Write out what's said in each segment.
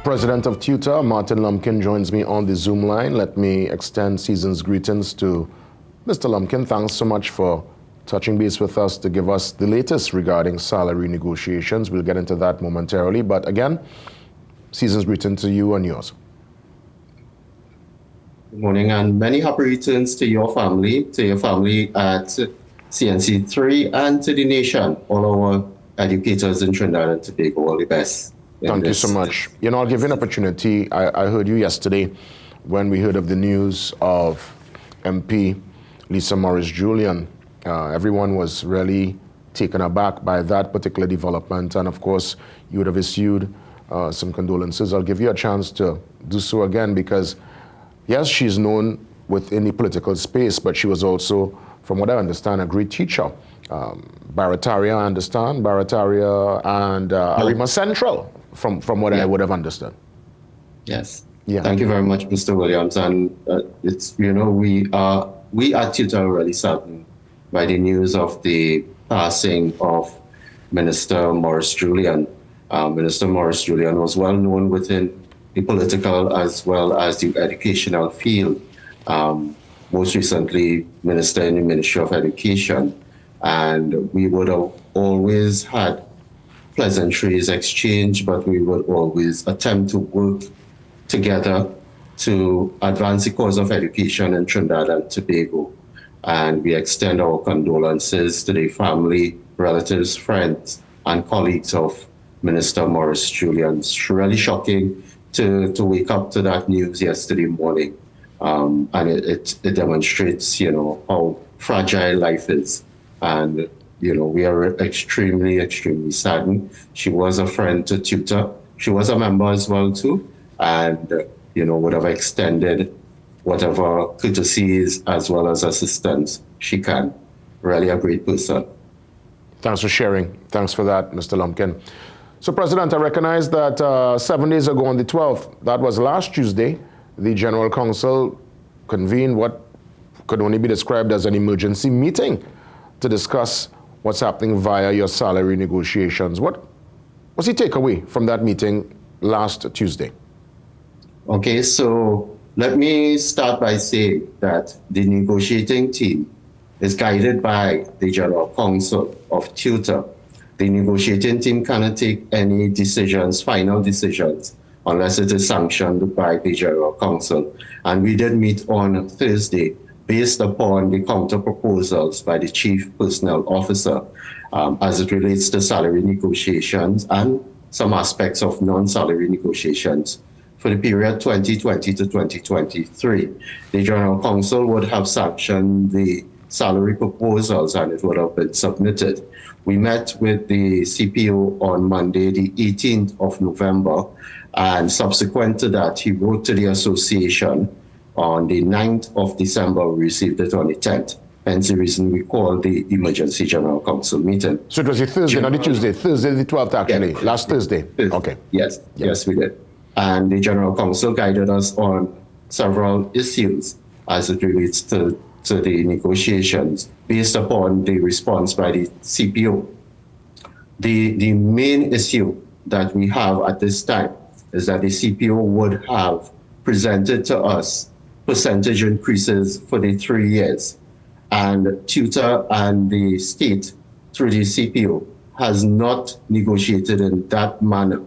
President of Tutor, Martin Lumpkin, joins me on the Zoom line. Let me extend season's greetings to Mr. Lumpkin. Thanks so much for touching base with us to give us the latest regarding salary negotiations. We'll get into that momentarily. But again, season's greeting to you and yours. Good morning, and many happy returns to your family at CNC3, and to the nation, all our educators in Trinidad and Tobago. All the best. Thank you so much. You know, I'll give you an opportunity. I heard you yesterday when we heard of the news of MP Lisa Morris-Julian. Everyone was really taken aback by that particular development. And of course, you would have issued some condolences. I'll give you a chance to do so again because, yes, she's known within the political space, but she was also, from what I understand, a great teacher. Barataria, I understand, Barataria and Arima Central, from what I would have understood. Yes. Yeah. Thank you very much, Mr. Williams. And it's, you know, we at Tutor are really saddened by the news of the passing of Minister Morris-Julian. Minister Morris-Julian was well known within the political as well as the educational field. Most recently, Minister in the Ministry of Education. And we would have always had pleasantries exchanged, but we would always attempt to work together to advance the cause of education in Trinidad and Tobago. And we extend our condolences to the family, relatives, friends, and colleagues of Minister Morris-Julian. It's really shocking to wake up to that news yesterday morning. And it demonstrates, you know, how fragile life is. And, you know, we are extremely, extremely saddened. She was a friend to Tutor. She was a member as well, too. And, you know, would have extended whatever courtesies as well as assistance she can. Really a great person. Thanks for sharing. Thanks for that, Mr. Lumpkin. So, President, I recognize that 7 days ago on the 12th, that was last Tuesday, the General Council convened what could only be described as an emergency meeting to discuss what's happening via your salary negotiations. What was the takeaway from that meeting last Tuesday? Okay, so let me start by saying that the negotiating team is guided by the General Council of Tutor. The negotiating team cannot take any decisions, final decisions, unless it is sanctioned by the General Council. And we did meet on Thursday based upon the counter proposals by the Chief Personnel Officer as it relates to salary negotiations and some aspects of non-salary negotiations. For the period 2020 to 2023, the General Council would have sanctioned the salary proposals and it would have been submitted. We met with the CPO on Monday, the 18th of November, and subsequent to that, he wrote to the association on the 9th of December. We received it on the 10th. Hence the reason we called the Emergency General Council meeting. So it was a Thursday, not a Tuesday. Thursday the 12th, actually. Yeah. Last Thursday. Okay. Yes, yes, we did. And the General Council guided us on several issues as it relates to the negotiations based upon the response by the CPO. The main issue that we have at this time is that the CPO would have presented to us percentage increases for the 3 years. And Tutor and the state, through the CPO, has not negotiated in that manner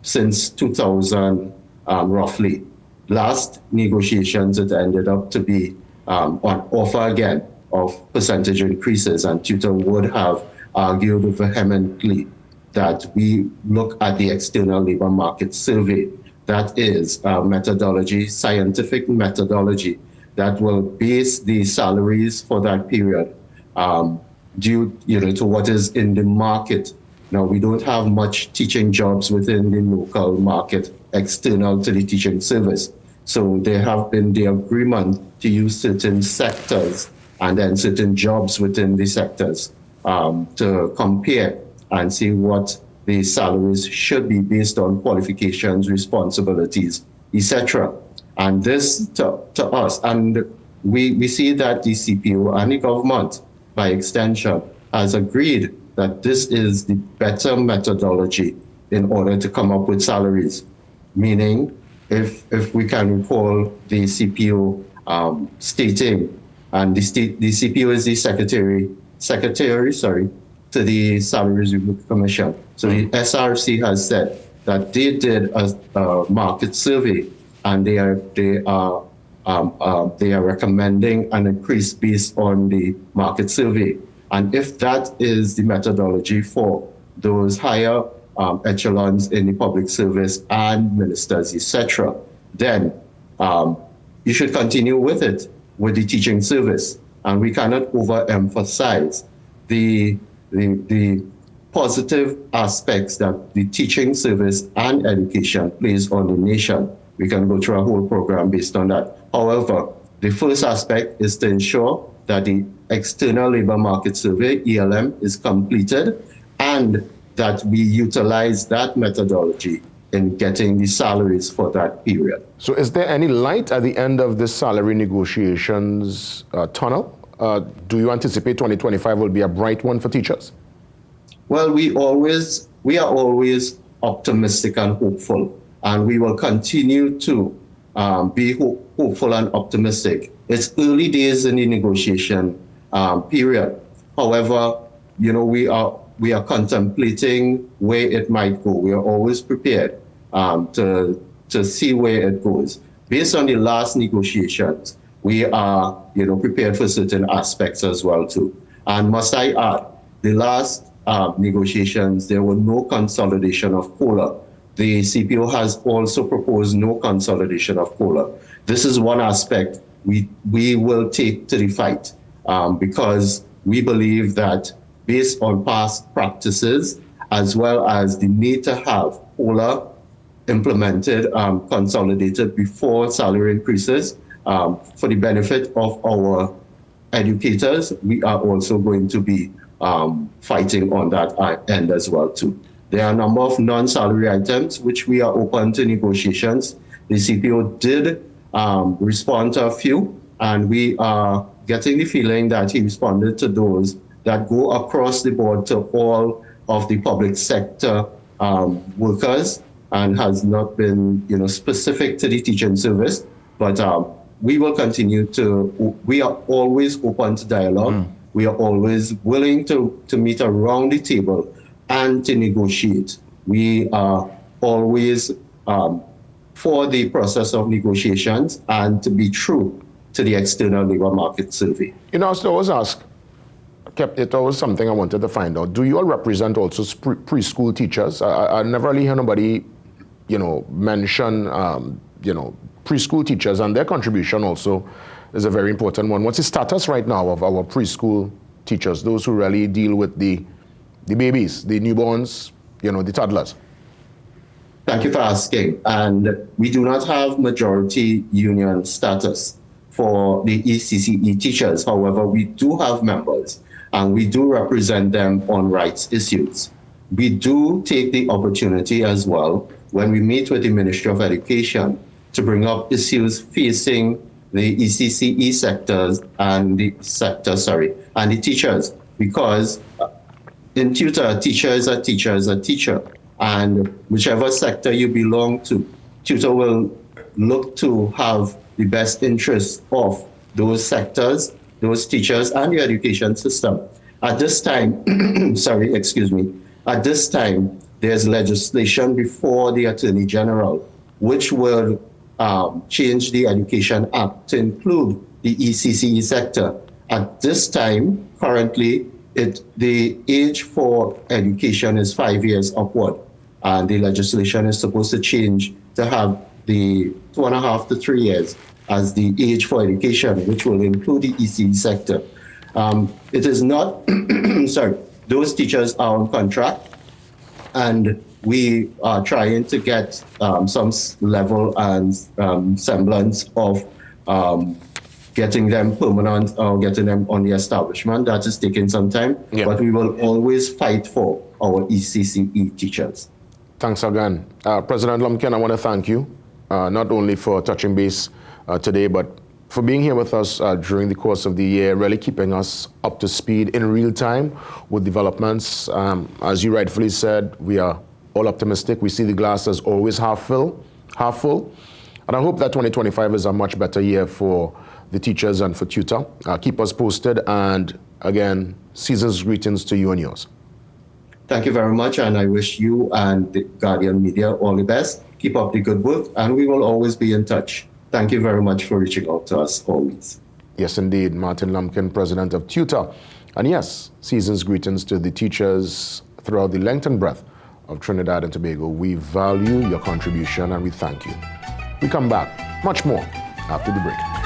since 2000, roughly. Last negotiations, it ended up to be on offer again of percentage increases, and Tutor would have argued vehemently that we look at the external labor market survey. That is a methodology, scientific methodology, that will base the salaries for that period due, you know, to what is in the market. Now, we don't have much teaching jobs within the local market external to the teaching service. So there have been the agreement to use certain sectors and then certain jobs within the sectors to compare and see what the salaries should be based on qualifications, responsibilities, etc. And this to us, and we see that the CPO and the government, by extension, has agreed that this is the better methodology in order to come up with salaries. meaning if we can recall the CPO stating, and the CPO is the secretary, to the Salaries Review Commission. So the SRC has said that they did a market survey, and they are recommending an increase based on the market survey. And if that is the methodology for those higher echelons in the public service and ministers, etc., then you should continue with it, with the teaching service. And we cannot overemphasize the positive aspects that the teaching service and education plays on the nation. We can go through a whole program based on that. However, the first aspect is to ensure that the external labor market survey, ELM, is completed, and that we utilize that methodology in getting the salaries for that period. So is there any light at the end of this salary negotiations tunnel? Do you anticipate 2025 will be a bright one for teachers? Well, we are always optimistic and hopeful, and we will continue to be hopeful and optimistic. It's early days in the negotiation period. However, we are contemplating where it might go. We are always prepared to see where it goes. Based on the last negotiations, we are prepared for certain aspects as well too. And must I add, the last negotiations, there were no consolidation of COLA. The CPO has also proposed no consolidation of COLA. This is one aspect we will take to the fight because we believe that based on past practices, as well as the need to have COLA implemented, consolidated before salary increases, for the benefit of our educators, we are also going to be fighting on that end as well too. There are a number of non-salary items which we are open to negotiations. The CPO did respond to a few, and we are getting the feeling that he responded to those that go across the board to all of the public sector workers, and has not been specific to the teaching service. But we will continue we are always open to dialogue. We are always willing to meet around the table and to negotiate. We are always for the process of negotiations and to be true to the external labor market survey. I always ask, it was something I wanted to find out. Do you all represent also preschool teachers? I never really hear nobody, mention, preschool teachers, and their contribution also is a very important one. What's the status right now of our preschool teachers, those who really deal with the babies, the newborns, the toddlers? Thank you for asking. And we do not have majority union status for the ECCE teachers. However, we do have members, and we do represent them on rights issues. We do take the opportunity as well when we meet with the Ministry of Education to bring up issues facing the ECCE sectors and the teachers, because in tutor, a teacher is a teacher is a teacher, and whichever sector you belong to, tutor will look to have the best interest of those sectors, those teachers, and the education system. At this time, at this time, there's legislation before the Attorney General, which will change the Education Act to include the ECCE sector. At this time, currently, the age for education is 5 years upward, and the legislation is supposed to change to have the 2.5 to 3 years as the age for education, which will include the ECCE sector. It is not, those teachers are on contract, and we are trying to get some level and semblance of getting them permanent or getting them on the establishment. That is taking some time, but we will always fight for our ECCE teachers. Thanks again. President Lumpkin, I want to thank you, not only for touching base today, but for being here with us during the course of the year, really keeping us up to speed in real time with developments. As you rightfully said, we are all optimistic. We see the glass as always half full, half full. And I hope that 2025 is a much better year for the teachers and for tutor. Keep us posted. And again, season's greetings to you and yours. Thank you very much. And I wish you and the Guardian Media all the best. Keep up the good work. And we will always be in touch. Thank you very much for reaching out to us always. Yes, indeed. Martin Lumpkin, president of Tutor. And yes, season's greetings to the teachers throughout the length and breadth of Trinidad and Tobago. We value your contribution and we thank you. We come back much more after the break.